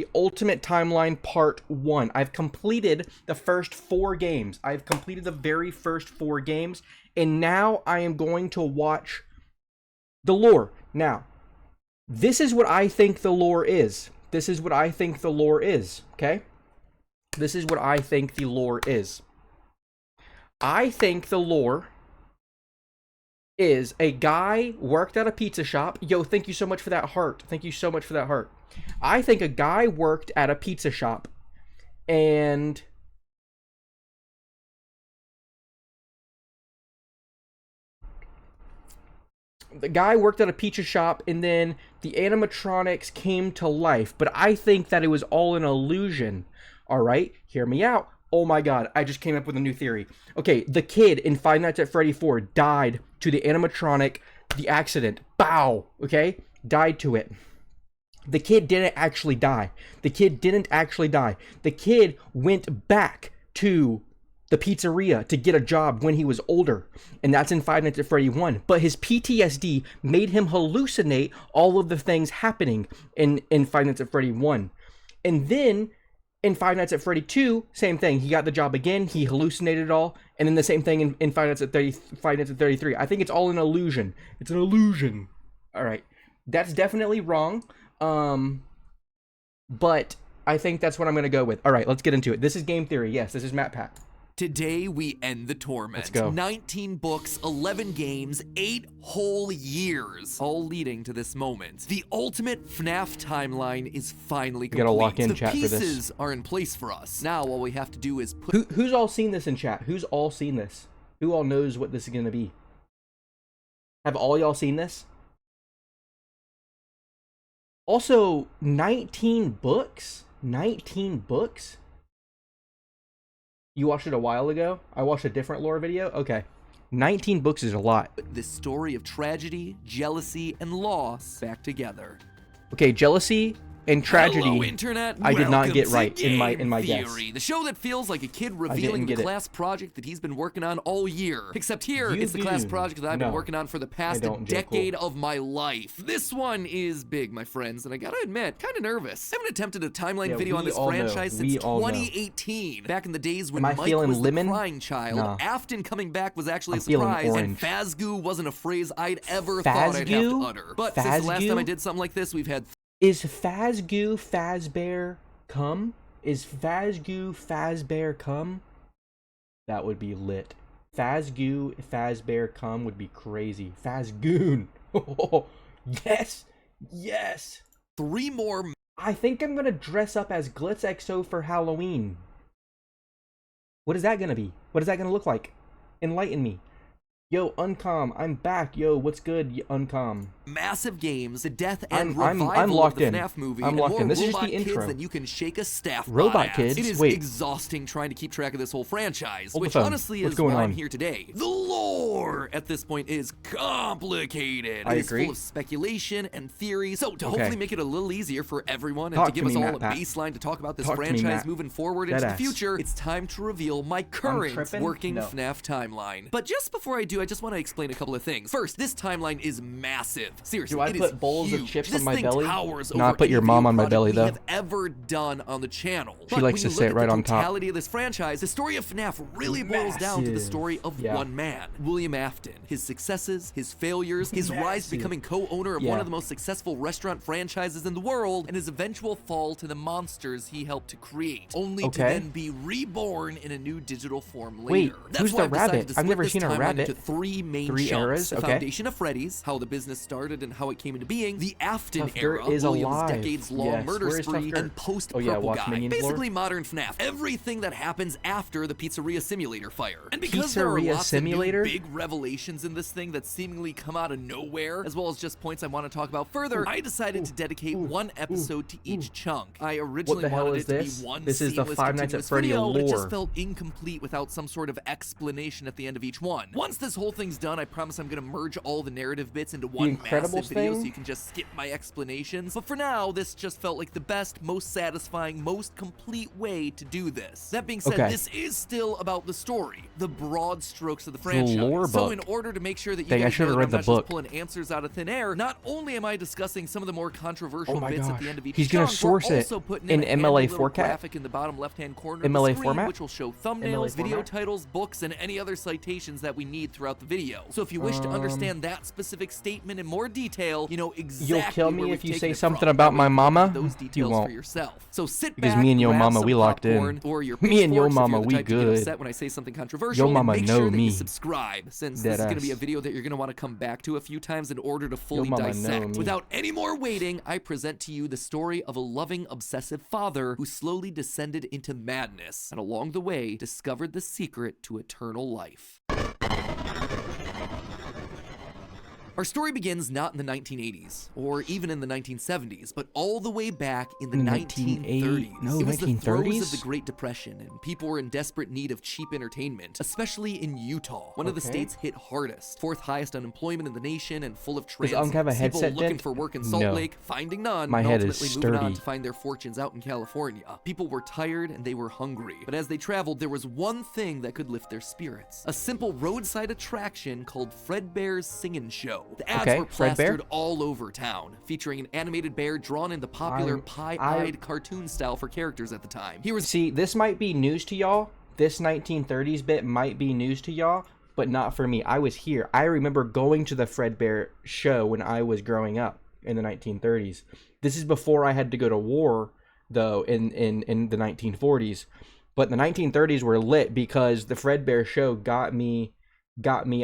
The Ultimate Timeline Part 1. I've completed the first 4 games. I've completed the very first 4 games, and now I am going to watch the lore. Now, this is what I think the lore is. This is what I think the lore is, okay? This is what I think the lore is. I think the lore is a guy worked at a pizza shop. Yo, thank you so much for that heart. Thank you so much for that heart. I think a guy worked at a pizza shop and the guy worked at a pizza shop and then the animatronics came to life. But I think that it was all an illusion. All right, hear me out. Oh my god, I just came up with a new theory. Okay, the kid in Five Nights at Freddy 4 died to the animatronic, the accident. Bow, okay? Died to it. The kid didn't actually die. The kid didn't actually die. The kid went back to the pizzeria to get a job when he was older. And that's in Five Nights at Freddy 1. But his PTSD made him hallucinate all of the things happening in Five Nights at Freddy 1. And then in Five Nights at Freddy 2, same thing. He got the job again. He hallucinated it all. And then the same thing in Five Nights at 33. I think it's all an illusion. It's an illusion. All right. That's definitely wrong. But I think that's what I'm going to go with. All right, let's get into it. This is game theory. Yes, this is Matt Pack. Today we end the torment. Let's go. 19 books, 11 games, 8 whole years, all leading to this moment. The ultimate FNAF timeline is finally complete. We gotta lock in chat for this. The pieces are in place for us. Now all we have to do is put... Who's all seen this in chat? Who's all seen this? Who all knows what this is going to be? Have all y'all seen this? Also, 19 books? 19 books? You watched it a while ago? I watched a different lore video? Okay. 19 books is a lot. This story of tragedy, jealousy, and loss back together. Okay, jealousy and tragedy. Hello, Internet. I did not get Welcome right to in my Game guess. Theory, the show that feels like a kid revealing the get it. class project that he's been working on all year. Except here, it's the class project that I've been working on for the past decade of my life. This one is big, my friends, and I gotta admit, kind of nervous. I haven't attempted a timeline video on this franchise since 2018. Back in the days when Mike was the crying child, Afton coming back was actually a surprise, and Fazgoo wasn't a phrase I'd ever thought I'd have to utter. But since the last time I did something like this, we've had... Is Fazgoo Fazbear come? Is Fazgoo Fazbear come? That would be lit. Fazgoo Fazbear come would be crazy. Fazgoon. Oh, yes. Yes. 3 more. I think I'm going to dress up as Glitz XO for Halloween. What is that going to be? What is that going to look like? Enlighten me. Yo, Uncom, I'm back. Yo, what's good, Uncom? Massive games, the death and revival I'm locked of the in. FNAF movie, I'm locked and more in. This is just robot the kids intro. than you can shake a staff Robot at. kids? It is Wait. exhausting trying to keep track of this whole franchise, Hold the which phone. honestly What's is going why on? I'm here today. The lore at this point is complicated. I It is agree. full of speculation and theory. So to hopefully make it a little easier for everyone and Talk to give to us me, all Matt a Pat. baseline to talk about this Talk to me, franchise Matt. moving forward into the Deadass. future, it's time to reveal my current tripping? working No. FNAF timeline. But just before I do, I just want to explain a couple of things. First, this timeline is massive. Seriously, Do I it put is bowls of huge. chips This on my thing belly? towers No, I over put any your mom video on my product belly, we though. have ever done on the channel. She But likes when to you sit look at right the on top. totality of this franchise, the story of FNAF really boils down to the story of one man, William Afton. His successes, his failures, his rise to becoming co-owner of one of the most successful restaurant franchises in the world, and his eventual fall to the monsters he helped to create, only to then be reborn in a new digital form later. Wait, That's who's why the I've decided rabbit? to I've split never this seen a timeline rabbit. into 3 main Three chunks. eras? The Okay. foundation of Freddy's, how the business started and how it came into being, the Afton Tough Dirt era, is William's alive. decades-long Yes. murder Where is Tough spree, Dirt? and post Oh, yeah, Purple watch Guy. Minions lore? Basically modern FNAF. Everything that happens after the Pizzeria Simulator fire. And because there are Pizzeria lots Simulator? of new big revelations in this thing that seemingly come out of nowhere, as well as just points I want to talk about further, I decided to dedicate one episode to each chunk. I originally What the hell wanted is it to this? be one This is the seamless Five Nights at continuous Freddy video, but it lore. just felt incomplete without some sort of explanation at the end of each one. Once this whole thing's done, I promise I'm going to merge all the narrative bits into one include Incredibles video, thing? so you can just skip my explanations. But for now, this just felt like the best, most satisfying, most complete way to do this. That being said, this is still about the story, the broad strokes of the franchise. Lore book. So in order to make sure that you guys know that I'm not just pulling answers out of thin air, not only am I discussing some of the more controversial bits at the end of each He's gonna source it in MLA graphic in the bottom left-hand corner of the screen, which will show thumbnails, video titles, books, and any other citations that we need throughout the video. So if you wish to understand that specific statement in more detail, you know exactly. You'll kill me if you say something about my mama. Those details for yourself. So sit back, because me and your mama, we locked in. Or your me and your mama, we good. When I say something controversial, your mama make know sure that me. you subscribe, since this is going to be a video that you're going to want to come back to a few times in order to fully dissect. Without any more waiting, I present to you the story of a loving, obsessive father who slowly descended into madness, and along the way discovered the secret to eternal life. Our story begins not in the 1980s, or even in the 1970s, but all the way back in the 1930s. No, it was 1930s? the throes of the Great Depression, and people were in desperate need of cheap entertainment, especially in Utah, one of the states hit hardest. Fourth highest unemployment in the nation, and full of transients. Have a headset people looking for work in Salt Lake, finding none, My and head ultimately is moving on sturdy. to find their fortunes out in California. People were tired and they were hungry, but as they traveled, there was one thing that could lift their spirits: a simple roadside attraction called Fredbear's Singin' Show. The ads were plastered all over town, featuring an animated bear drawn in the popular pie-eyed cartoon style for characters at the time. See, this might be news to y'all. This 1930s bit might be news to y'all, but not for me. I was here. I remember going to the Fredbear show when I was growing up in the 1930s. This is before I had to go to war, though, in the 1940s. But the 1930s were lit because the Fredbear show got me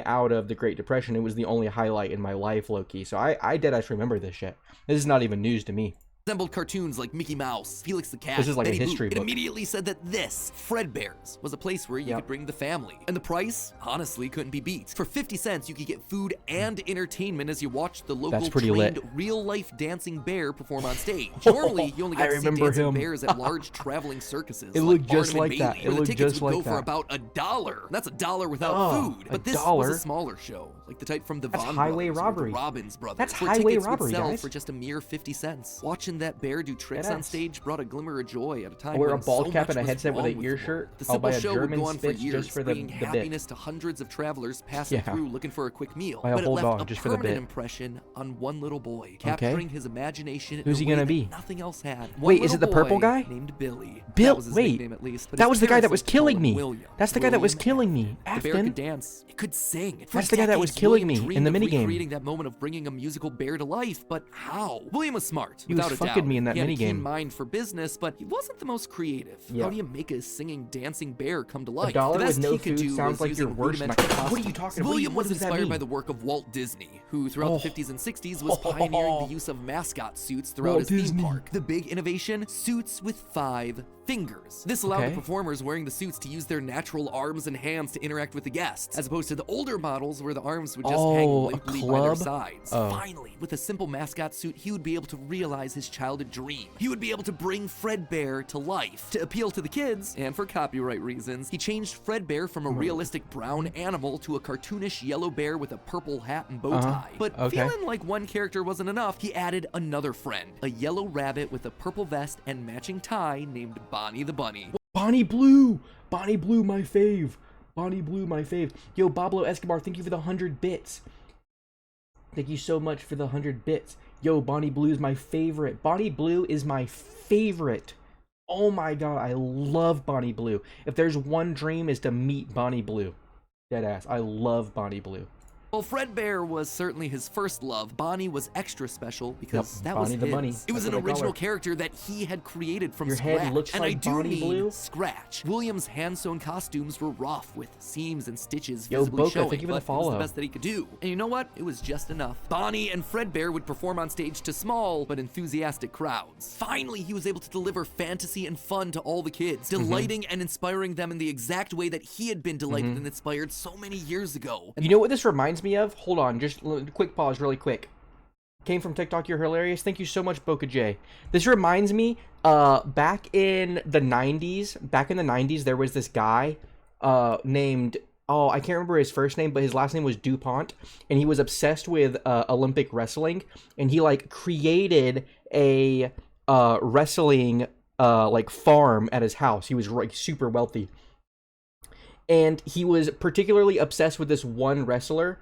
out of the Great Depression. It was the only highlight in my life, low-key. So I deadass remember this shit. This is not even news to me. Resembled cartoons like Mickey Mouse, Felix the Cat, this is like Betty a history Boop. book. It immediately said that this, Fredbear's, was a place where you could bring the family. And the price, honestly, couldn't be beat. For 50 cents, you could get food and entertainment as you watched the local trained real-life dancing bear perform on stage. Normally, you only got to see dancing bears at large traveling circuses. It looked just like that. It looked just like that. The tickets would go for about $1. That's $1 without food. But this was a smaller show, like the type from the Von highway Brothers robbery. Or the Robbins Brothers. That's highway robbery, would sell guys. for just a mere 50 cents. Watching that bear do tricks on stage brought a glimmer of joy at a time wear when a bald so cap much and a was headset with wrong an with ear the shirt. world. The I'll simple buy a show would German go on for Spitz years, just for the bringing bit. happiness to hundreds of travelers passing through looking for a quick meal. Buy a But it whole left dog a just for the permanent bit. impression on one little boy, capturing his imagination. Who's he gonna be? Nothing else had. Wait, is it the purple guy? Named Billy. Bill. That was his Wait, nickname, at least, but that his was the guy that parents was liked to call killing him me. William. That's the guy that was William killing me. The bear could dance. It could sing. For That's the guy that was decades, killing William me in dreamed the of minigame. recreating that moment of bringing a musical bear to life, but how? William was smart, He was without a fucking doubt. me in that He had a keen minigame. mind for business, but he wasn't the most creative. How do you make a singing, dancing bear come to life? $1 The best with no he could food do sounds was like using your worst rudimentary nightmare. What are you costumes. talking about? William What was does that inspired mean? by the work of Walt Disney, who throughout the 50s and 60s was pioneering the use of mascot suits throughout his theme park. The big innovation? Suits with 5 fingers. This allowed the performers wearing the suits to use their natural arms and hands to interact with the guests, as opposed to the older models where the arms would just hang limply by their sides. Finally, with a simple mascot suit, he would be able to realize his childhood dream. He would be able to bring Fredbear to life. To appeal to the kids, and for copyright reasons, he changed Fredbear from a realistic brown animal to a cartoonish yellow bear with a purple hat and bow tie. But feeling like one character wasn't enough, he added another friend, a yellow rabbit with a purple vest and matching tie named Bonnie the Bunny. Bonnie Blue! Bonnie Blue, my fave. Bonnie Blue, my fave. Yo, Pablo Escobar, thank you for the 100 bits. Thank you so much for the 100 bits. Yo, Bonnie Blue is my favorite. Bonnie Blue is my favorite. Oh my god, I love Bonnie Blue. If there's one dream is to meet Bonnie Blue. Deadass. I love Bonnie Blue. While Fredbear was certainly his first love, Bonnie was extra special because that was Bonnie the his. Bunny. It was That's an what they call original her. character that he had created from Your scratch. head looks and like I do Bonnie mean Blue? scratch. William's hand-sewn costumes were rough with seams and stitches Yo, visibly Boca, showing, thank you for the but it was follow. the best that he could do. And you know what? It was just enough. Bonnie and Fredbear would perform on stage to small but enthusiastic crowds. Finally, he was able to deliver fantasy and fun to all the kids, delighting and inspiring them in the exact way that he had been delighted and inspired so many years ago. You know what this reminds me of? Hold on, just quick pause really quick. Came from TikTok, you're hilarious. Thank you so much, Boca J. This reminds me, back in the 90s, there was this guy named oh, I can't remember his first name, but his last name was DuPont, and he was obsessed with Olympic wrestling, and he like created a wrestling like farm at his house. He was like super wealthy, and he was particularly obsessed with this one wrestler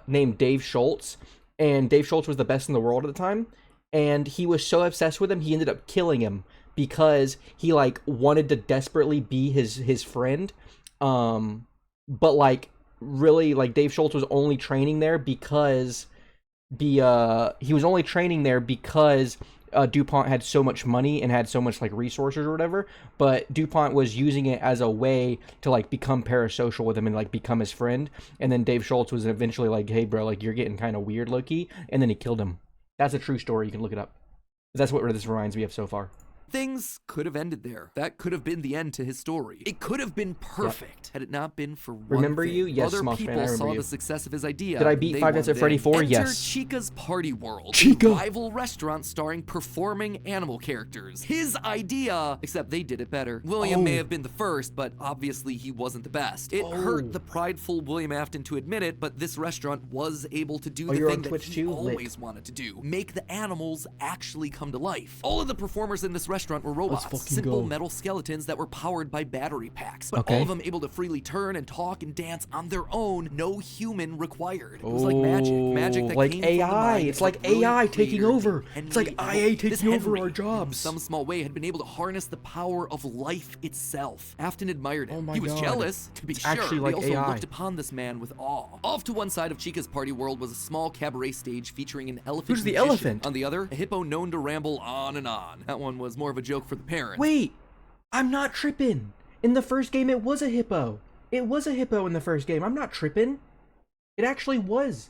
named Dave Schultz, and Dave Schultz was the best in the world at the time, and he was so obsessed with him he ended up killing him because he like wanted to desperately be his friend. But like really, like Dave Schultz was only training there because he was only training there because DuPont had so much money and had so much like resources or whatever, but DuPont was using it as a way to like become parasocial with him and like become his friend. And then Dave Schultz was eventually like, hey bro, like you're getting kind of weird, Loki, and then he killed him. That's a true story. You can look it up. That's what this reminds me of so far. Things could have ended there. That could have been the end to his story. It could have been perfect had it not been for one Remember thing. you? Yes, Other Smosh people fan, I remember saw you. the success of his idea. Did I beat Five Nights at Freddy 4? Enter Yes. Chica's Party World. Chica! A rival restaurant starring performing animal characters. His idea, except they did it better. William may have been the first, but obviously he wasn't the best. It hurt the prideful William Afton to admit it, but this restaurant was able to do the thing that he always wanted to do. Make the animals actually come to life. All of the performers in this restaurant were robots. Simple metal skeletons that were powered by battery packs, but all of them able to freely turn and talk and dance on their own, no human required. It was like magic that like came AI. from the mind It's of like a AI taking over. It's like Henry IA taking over our jobs. In some small way, had been able to harness the power of life itself. Afton admired him. Oh my he was God. jealous, to be It's sure. actually like he also AI. looked upon this man with awe. Off to one side of Chica's Party World was a small cabaret stage featuring an elephant. Who's the magician. elephant? On the other, a hippo known to ramble on and on. That one was more of a joke for the parents. Wait, I'm not tripping. In the first game, it was a hippo. It was a hippo in the first game. I'm not tripping. It actually was.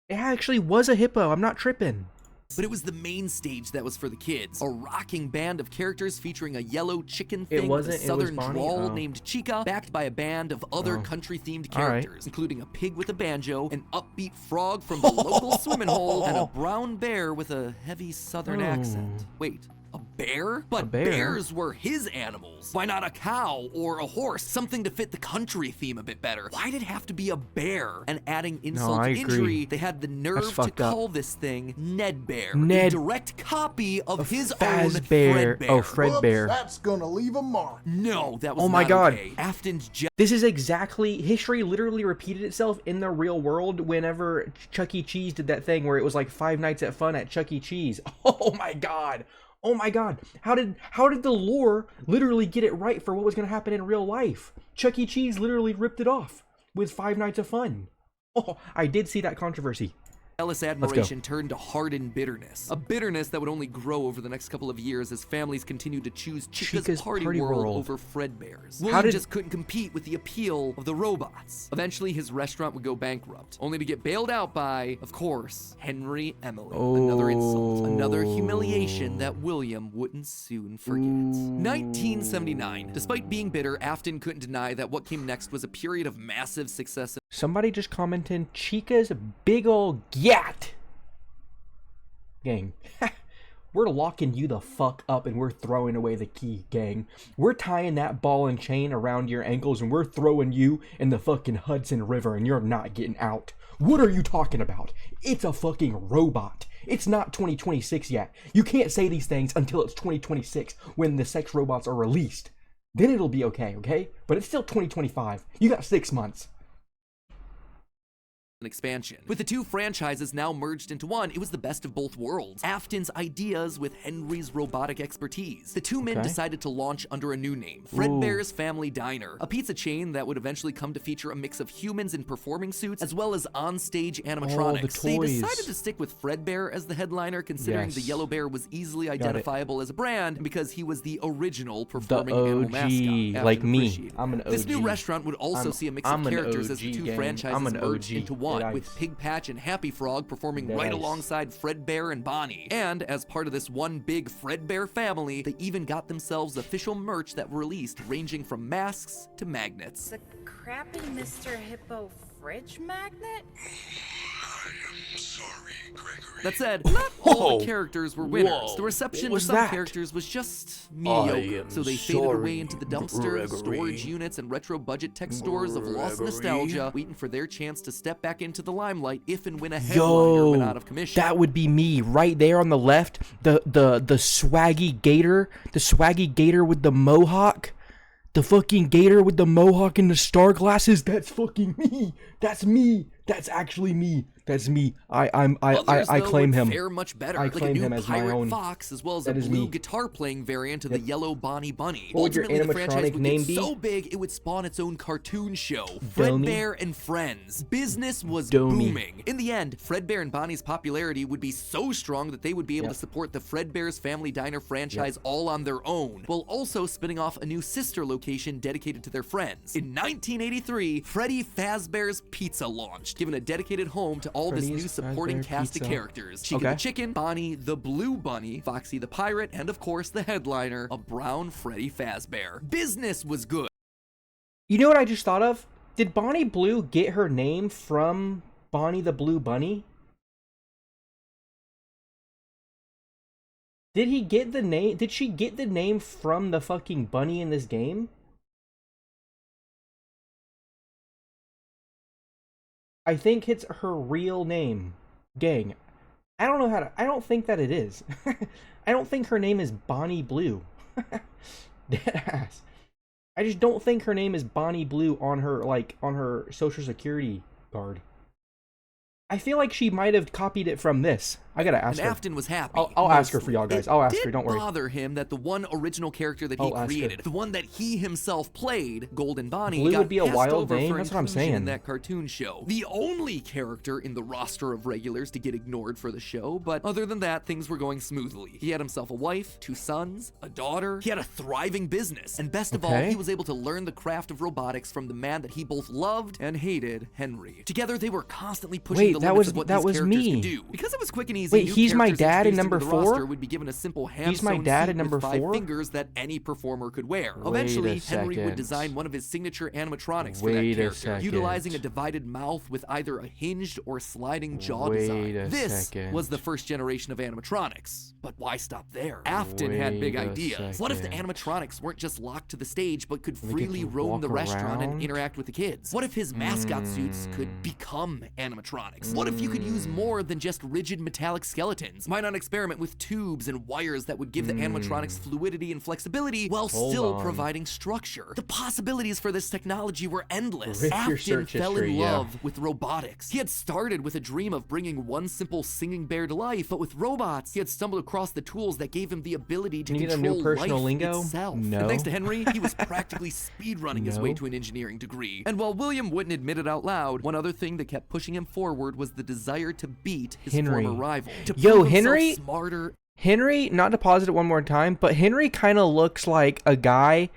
It actually was a hippo. I'm not tripping. But it was the main stage that was for the kids. A rocking band of characters featuring a yellow chicken thing with a southern drawl named Chica, backed by a band of other country-themed characters, including a pig with a banjo, an upbeat frog from the local swimming hole, and a brown bear with a heavy southern accent. Wait. A bear? But bears were his animals. Why not a cow or a horse? Something to fit the country theme a bit better. Why did it have to be a bear? And adding insult to injury, they had the nerve to call this thing Ned Bear. A direct copy of his own Fred Bear. Oh, Fred Bear. That's gonna leave a mark. No, that was oh my not God. Okay. Afton's This is exactly, history literally repeated itself in the real world whenever Chuck E. Cheese did that thing where it was like Five Nights at Fun at Chuck E. Cheese. Oh my God. Oh my God, how did the lore literally get it right for what was going to happen in real life? Chuck E. Cheese literally ripped it off with Five Nights at Fun. Oh, I did see that controversy. Jealous admiration turned to hardened bitterness. A bitterness that would only grow over the next couple of years as families continued to choose Chica's Party World over Fredbear's. William just couldn't compete with the appeal of the robots. Eventually, his restaurant would go bankrupt, only to get bailed out by, of course, Henry Emily. Another insult, another humiliation that William wouldn't soon forget. 1979. Despite being bitter, Afton couldn't deny that what came next was a period of massive success. Somebody just commented, Chica's big ol' gat. Gang. We're locking you the fuck up and we're throwing away the key, gang. We're tying that ball and chain around your ankles and we're throwing you in the fucking Hudson River and you're not getting out. What are you talking about? It's a fucking robot. It's not 2026 yet. You can't say these things until it's 2026 when the sex robots are released. Then it'll be okay? But it's still 2025. You got 6 months. An expansion. With the two franchises now merged into one, it was the best of both worlds. Afton's ideas with Henry's robotic expertise. The two men decided to launch under a new name, Fredbear's Family Diner, a pizza chain that would eventually come to feature a mix of humans in performing suits as well as on-stage animatronics. They decided to stick with Fredbear as the headliner, considering the yellow bear was easily identifiable as a brand and because he was the original performing animal mascot. Like me. I'm an OG. This new restaurant would also see a mix of characters as the two franchises merged into one, with Pig Patch and Happy Frog performing right alongside Fredbear and Bonnie. And as part of this one big Fredbear family, they even got themselves official merch that were released, ranging from masks to magnets. The crappy Mr. Hippo fridge magnet? That said, not all the characters were winners. The reception to some characters was just mediocre, so they faded away into the dumpster, storage units, and retro budget tech stores of lost nostalgia, waiting for their chance to step back into the limelight if and when a headliner went out of commission. That would be me right there on the left. The swaggy gator with the mohawk. The fucking gator with the mohawk and the star glasses. That's fucking me. That's me. That's actually me. That's me. I claim him. Fare much better. I claim him as my own. Fox, as well as a blue guitar-playing variant of the yellow Bonnie Bunny. What would your Ultimately, the franchise animatronic would name get be? so big it would spawn its own cartoon show, Domi? Fredbear and Friends. Business was Domi. booming. In the end, Fredbear and Bonnie's popularity would be so strong that they would be able to support the Fredbear's Family Diner franchise all on their own, while also spinning off a new sister location dedicated to their friends. In 1983, Freddy Fazbear's Pizza launched, giving a dedicated home to all this new supporting cast of characters. Chica the Chicken, Bonnie the Blue Bunny, Foxy the Pirate, and of course the headliner, a brown Freddy Fazbear. Business was good. You know what I just thought of? Did Bonnie Blue get her name from Bonnie the Blue Bunny? Did he get the name? Did she get the name from the fucking bunny in this game? I think it's her real name. Gang. I don't know how to... I don't think that it is. I don't think her name is Bonnie Blue. Deadass. I just don't think her name is Bonnie Blue on her, like, on her social security card. I feel like she might have copied it from this. I gotta ask her. And Afton was happy. I'll ask her for y'all guys. I'll ask her, don't worry. It did bother him that the one original character that he created, the one that he himself played, Golden Bonnie, Blue got would be a passed wild over name? for That's what I'm inclusion in saying. that cartoon show. The only character in the roster of regulars to get ignored for the show, but other than that, things were going smoothly. He had himself a wife, 2 sons, a daughter. He had a thriving business, and best of all, he was able to learn the craft of robotics from the man that he both loved and hated, Henry. Together, they were constantly pushing the limits of what these characters could do. Because it was quick and easy. Wait, he's my dad in number 4? Would be given a simple hand He's my dad in number 4? 5 fingers that any performer could wear. Eventually, Henry would design one of his signature animatronics for that character, utilizing a divided mouth with either a hinged or sliding jaw design. This was the first generation of animatronics. But why stop there? Afton had big ideas. What if the animatronics weren't just locked to the stage, but could freely roam the restaurant and interact with the kids? What if his mascot suits could become animatronics? What if you could use more than just rigid metallic skeletons? Why not experiment with tubes and wires that would give the animatronics fluidity and flexibility while still providing structure? The possibilities for this technology were endless. Afton fell in love with robotics. He had started with a dream of bringing one simple singing bear to life, but with robots, he had stumbled across the tools that gave him the ability to control life itself. No. And thanks to Henry, he was practically speedrunning his way to an engineering degree. And while William wouldn't admit it out loud, one other thing that kept pushing him forward was the desire to beat his former rival. To prove himself smarter. Henry, not to pause it one more time, but Henry kind of looks like a guy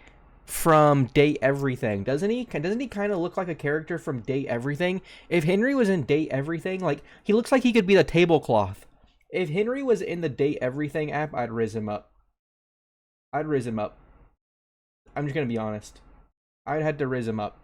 from Date Everything, doesn't he? Doesn't he kind of look like a character from Date Everything? If Henry was in Date Everything, like, he looks like he could be the tablecloth. If Henry was in the Date Everything app, I'd riz him up. I'm just gonna be honest. I'd had to riz him up.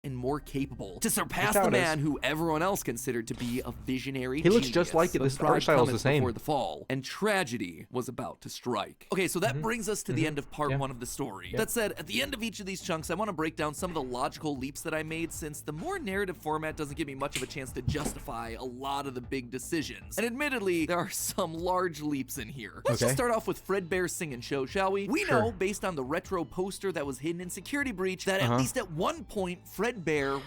And more capable to surpass the man who everyone else considered to be a visionary He looks just like it. This art style is the same. Before the fall, and tragedy was about to strike. Okay, so that brings us to the end of part 1 of the story. That said, at the end of each of these chunks, I want to break down some of the logical leaps that I made, since the more narrative format doesn't give me much of a chance to justify a lot of the big decisions. And admittedly, there are some large leaps in here. Let's just start off with Fredbear's Singing Show, shall we? We know, based on the retro poster that was hidden in Security Breach, that at least at one point, Fredbear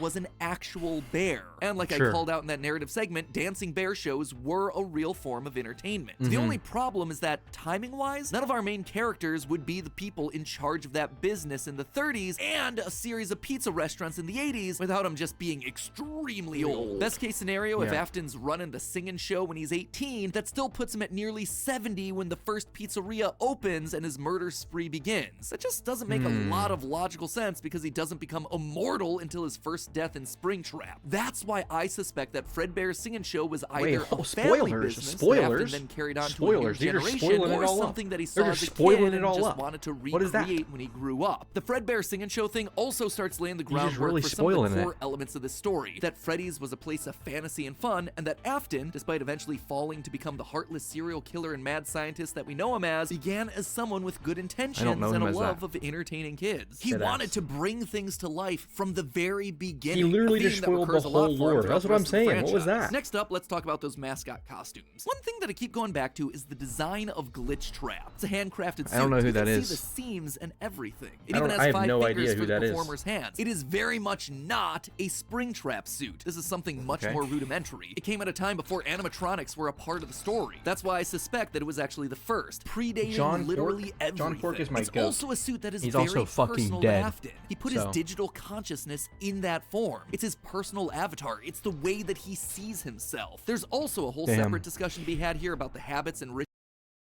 was an actual bear. And like I called out in that narrative segment, dancing bear shows were a real form of entertainment. The only problem is that, timing-wise, none of our main characters would be the people in charge of that business in the 30s and a series of pizza restaurants in the 80s without them just being extremely old. Best case scenario, if Afton's running the Singing Show when he's 18, that still puts him at nearly 70 when the first pizzeria opens and his murder spree begins. That just doesn't make a lot of logical sense, because he doesn't become immortal until until his first death in Springtrap. That's why I suspect that Fredbear's Sing and Show was either a family business that Afton then carried on to a new generation, or something that he saw as a kid and just wanted to recreate when he grew up. The Fredbear Sing and Show thing also starts laying the groundwork for some of the core elements of this story. That Freddy's was a place of fantasy and fun, and that Afton, despite eventually falling to become the heartless serial killer and mad scientist that we know him as, began as someone with good intentions and a love of entertaining kids. He wanted to bring things to life from the very beginning. He literally just spoiled the whole lore. That's what I'm saying. What was that? Next up, let's talk about those mascot costumes. One thing that I keep going back to is the design of Glitch Trap. It's a handcrafted suit. I don't know who that is. You can see the seams and everything. It even has 5 fingers for the performer's hands. It is very much not a Springtrap suit. This is something much more rudimentary. It came at a time before animatronics were a part of the story. That's why I suspect that it was actually the first, predating literally everything. John Pork is my goat. It's also a suit that is He's very also fucking personal dead. to Afton. He put his digital consciousness in that form. It's his personal avatar. It's the way that he sees himself. There's also a whole separate discussion to be had here about the habits and rituals.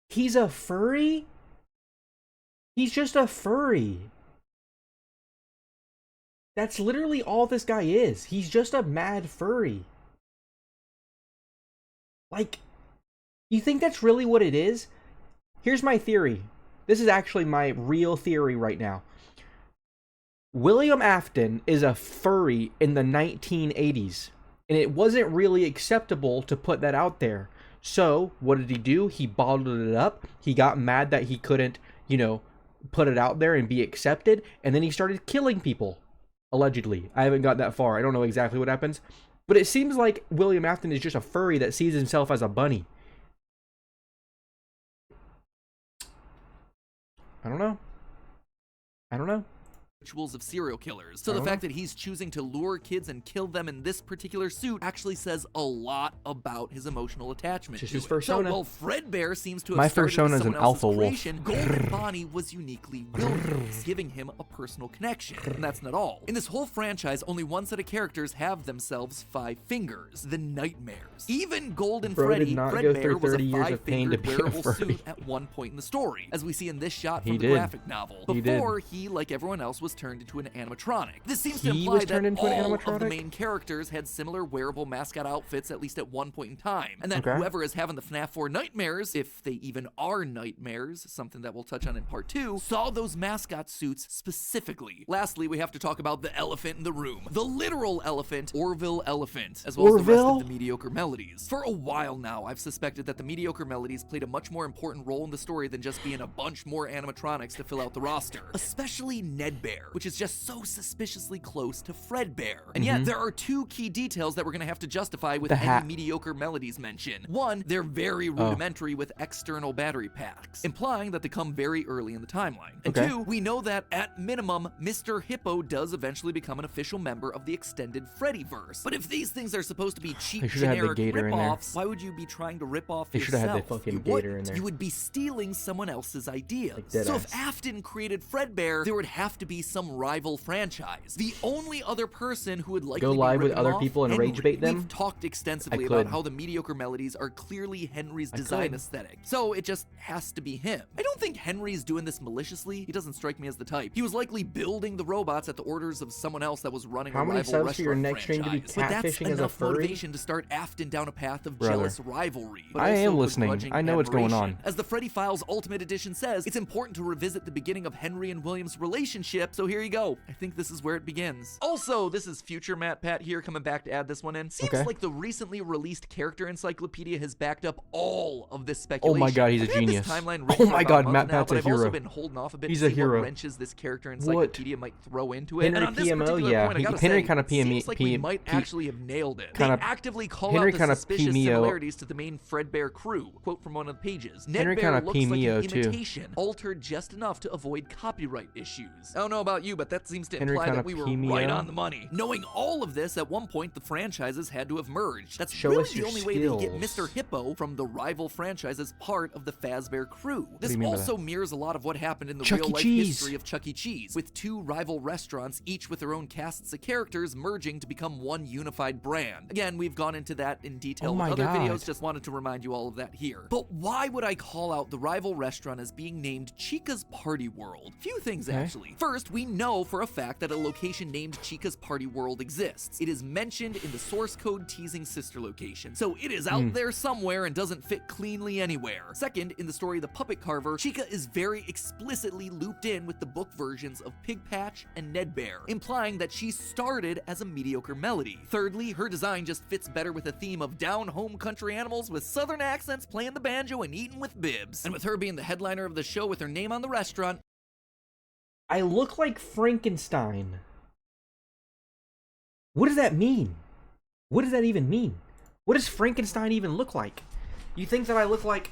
He's a furry? He's just a furry. That's literally all this guy is. He's just a mad furry. Like, you think that's really what it is? Here's my theory. This is actually my real theory right now. William Afton is a furry in the 1980s, and it wasn't really acceptable to put that out there. So, what did he do? He bottled it up. He got mad that he couldn't, you know, put it out there and be accepted, and then he started killing people. Allegedly. I haven't got that far. I don't know exactly what happens. But it seems like William Afton is just a furry that sees himself as a bunny. I don't know. Rituals of serial killers. So the fact that he's choosing to lure kids and kill them in this particular suit actually says a lot about his emotional attachment Just to his it. persona. So while Fredbear seems to have My started persona with is an someone else's alpha wolf. creation, Golden Bonnie was uniquely Williams, giving him a personal connection. And that's not all. In this whole franchise, only one set of characters have themselves 5 fingers, the Nightmares. Even Golden Freddy, Fredbear, was a 5-fingered wearable suit at one point in the story, as we see in this shot from the graphic novel. Before he, like everyone else, was turned into an animatronic. This seems to imply that all of the main characters had similar wearable mascot outfits at least at one point in time, and that whoever is having the FNAF 4 nightmares, if they even are nightmares, something that we'll touch on in part 2, saw those mascot suits specifically. Lastly, we have to talk about the elephant in the room. The literal elephant, Orville Elephant, as well as the rest of the mediocre melodies. For a while now, I've suspected that the mediocre melodies played a much more important role in the story than just being a bunch more animatronics to fill out the roster. Especially Ned Bear, which is just so suspiciously close to Fredbear. And yet, there are 2 key details that we're gonna have to justify with any mediocre melodies mention. One, they're very rudimentary with external battery packs, implying that they come very early in the timeline. And 2, we know that at minimum, Mr. Hippo does eventually become an official member of the extended Freddyverse. But if these things are supposed to be cheap, generic rip-offs, why would you be trying to rip off yourself? They should have had the fucking gator in there. You would be stealing someone else's ideas. So if Afton created Fredbear, there would have to be some rival franchise. The only other person who would likely go live be with other people and rage bait them. We've talked extensively about how the mediocre melodies are clearly Henry's design aesthetic. So it just has to be him. I don't think Henry's doing this maliciously. He doesn't strike me as the type. He was likely building the robots at the orders of someone else that was running a rival restaurant for your next stream to be franchise. But that's catfishing as a enough furry? motivation to start Afton down a path of jealous rivalry. But I also am listening. begrudging I know what's going on. admiration. As the Freddy Files Ultimate Edition says, it's important to revisit the beginning of Henry and William's relationship, so here you go. I think this is where it begins. Also, this is future Matt Pat here coming back to add this one in. Seems like the recently released character encyclopedia has backed up all of this speculation. Oh my god, he's a genius. Oh my god, Matt Pat's a hero. I've also been holding off a bit He's to a see hero. what wrenches this character encyclopedia might throw into it. Henry And on this PMO, particular yeah. point, I gotta Henry say, kind of PM seems like we might actually have nailed it. They actively call Henry out the kinda suspicious PMO. similarities to the main Fredbear crew. Quote from one of the pages. Henry Ned Bear kinda looks like an PMO too. imitation, altered just enough to avoid copyright issues. I don't know about you, but that seems to Henry imply kinda that we were PMO. right on the money. Knowing all of this, at one point the franchises had to have merged. That's Show really us the your only way to get skills. Mr. Hippo from the rival franchise as part of the Fazbear crew. do This you mean by also mirrors a lot of what happened in the Chuck E. real-life Cheese. history of Chuck E. Cheese, with 2 rival restaurants, each with their own casts of characters, merging to become one unified brand. Again, we've gone into that in detail with other videos, just wanted to remind you all of that here. But why would I call out the rival restaurant as being named Chica's Party World? Few things, actually. First, we know for a fact that a location named Chica's Party World exists. It is mentioned in the source code teasing sister location, so it is out there somewhere and doesn't fit cleanly anywhere. Second, in the story The Puppet Carver, Chica is very explicitly looped in with the book versions of Pig Patch and Ned Bear, implying that she started as a mediocre melody. Thirdly, her design just fits better with a theme of down-home country animals with southern accents playing the banjo and eating with bibs. And with her being the headliner of the show with her name on the restaurant, I look like Frankenstein. What does that mean? What does that even mean? What does Frankenstein even look like? You think that I look like...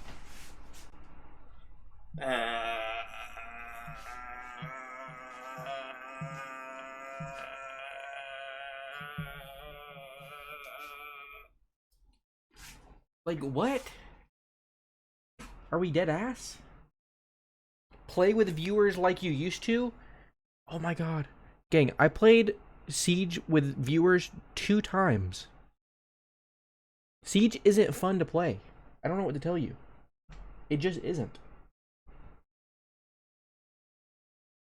Like, what? Are we dead ass? Play with viewers like you used to? Oh my god. Gang, I played Siege with viewers 2 times. Siege isn't fun to play. I don't know what to tell you. It just isn't.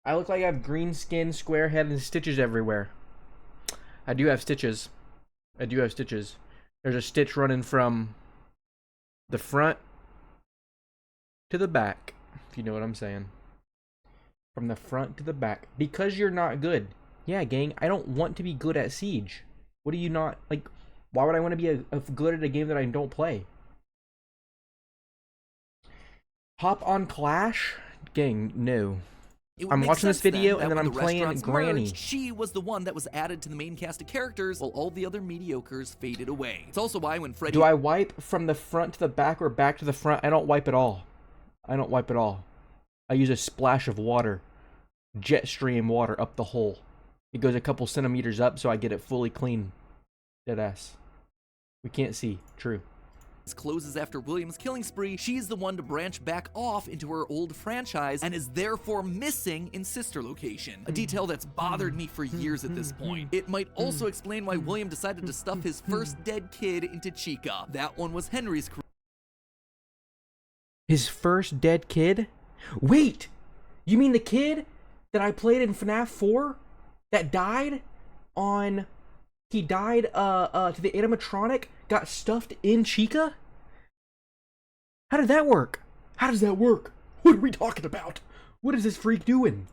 I look like I have green skin, square head, and stitches everywhere. I do have stitches. I do have stitches. There's a stitch running from the front to the back, if you know what I'm saying. From the front to the back. Because you're not good. Yeah, gang, I don't want to be good at Siege. What do you not, like, why would I want to be good at a game that I don't play? Hop on Clash? Gang, no. I'm watching this video and then I'm playing Granny. She was the one that was added to the main cast of characters while all the other mediocres faded away. It's also why when Freddy... Do I wipe from the front to the back or back to the front? I don't wipe at all. I don't wipe at all. I use a splash of water. Jet stream water up the hole. It goes a couple centimeters up so I get it fully clean. Deadass. We can't see. True. Closes after William's killing spree, she's the one to branch back off into her old franchise and is therefore missing in sister location. A detail that's bothered me for years at this point. It might also explain why William decided to stuff his first dead kid into Chica. That one was Henry's career. His first dead kid? Wait! You mean the kid that I played in Fnaf 4? That died on... He died to the animatronic, got stuffed in Chica? How did that work? How does that work? What are we talking about? What is this freak doing?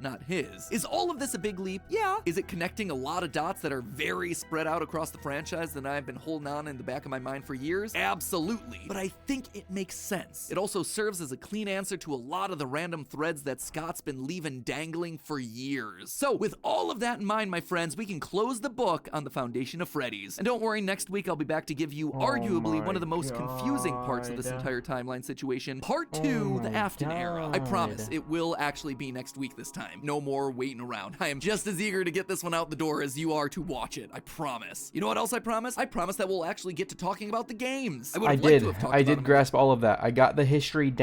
Not his. Is all of this a big leap? Yeah. Is it connecting a lot of dots that are very spread out across the franchise that I've been holding on in the back of my mind for years? Absolutely. But I think it makes sense. It also serves as a clean answer to a lot of the random threads that Scott's been leaving dangling for years. So with all of that in mind, my friends, we can close the book on the foundation of Freddy's. And don't worry, next week I'll be back to give you arguably one of the most confusing parts of this entire timeline situation. Part 2, the Afton era. I promise, it will actually be next week this time. No more waiting around. I am just as eager to get this one out the door as you are to watch it. I promise. You know what else I promise? I promise that we'll actually get to talking about the games. I did grasp all of that. I got the history down.